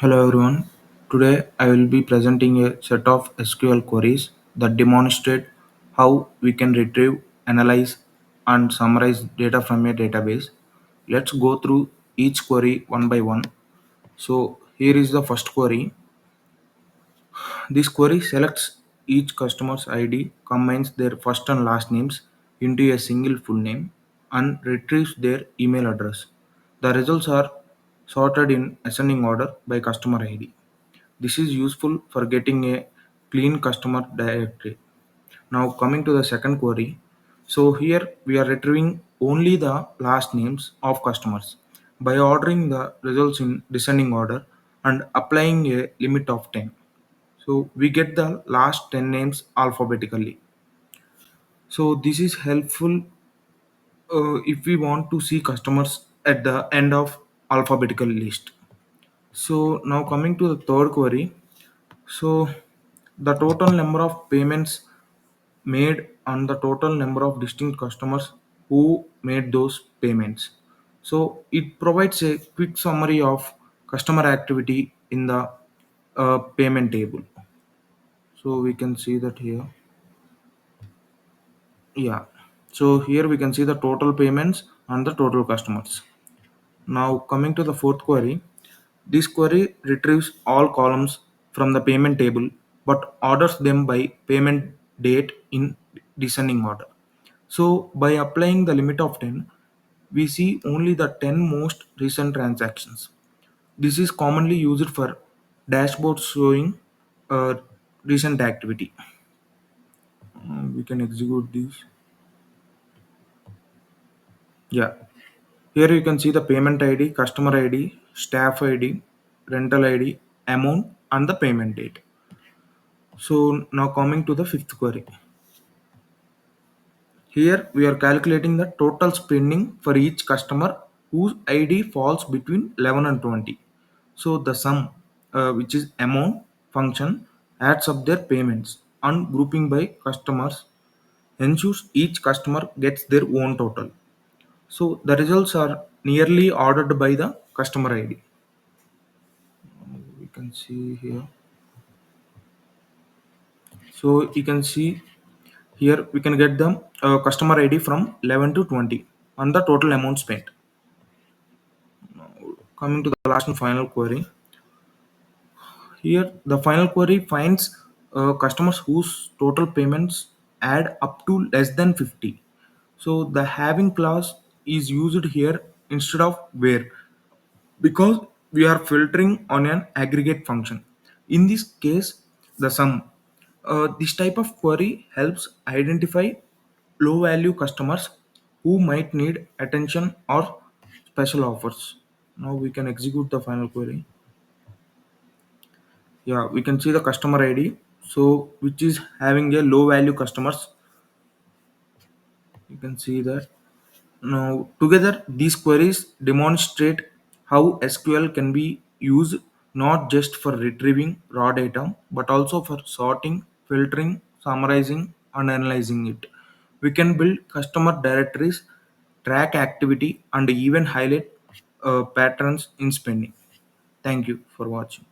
Hello everyone. Today I will be presenting a set of SQL queries that demonstrate how we can retrieve, analyze, and summarize data from a database. Let's go through each query one by one. So here is the first query. This query selects each customer's ID, combines their first and last names into a single full name, and retrieves their email address. The results are sorted in ascending order by customer ID. This is useful for getting a clean customer directory. Now coming to the second query. So here we are retrieving only the last names of customers by ordering the results in descending order and applying a limit of 10. So we get the last 10 names alphabetically. So this is helpful if we want to see customers at the end of alphabetical list. So now coming to the third query. So the total number of payments made and the total number of distinct customers who made those payments. So it provides a quick summary of customer activity in the payment table. So we can see that here. Yeah. So here we can see the total payments and the total customers. Now coming to the fourth query, this query retrieves all columns from the payment table but orders them by payment date in descending order. So by applying the limit of 10, we see only the 10 most recent transactions. This is commonly used for dashboards showing uh, recent activity. We can execute this. Yeah. Here you can see the payment ID, customer ID, staff ID, rental ID, amount, and the payment date. So now coming to the fifth query. Here we are calculating the total spending for each customer whose ID falls between 11 and 20. So the sum, which is amount function, adds up their payments and grouping by customers ensures each customer gets their own total. So the results are nearly ordered by the customer ID. We can see here. So you can see here we can get the customer ID from 11 to 20 and the total amount spent. Coming to the last and final query. Here the final query finds customers whose total payments add up to less than 50. So the having clause is used here instead of where, because we are filtering on an aggregate function. In this case, the sum. This type of query helps identify low value customers who might need attention or special offers. Now we can execute the final query. Yeah, we can see the customer ID. So which is having a low value customers. You can see that. Now, together, these queries demonstrate how SQL can be used not just for retrieving raw data, but also for sorting, filtering, summarizing, and analyzing it. We can build customer directories, track activity, and even highlight patterns in spending. Thank you for watching.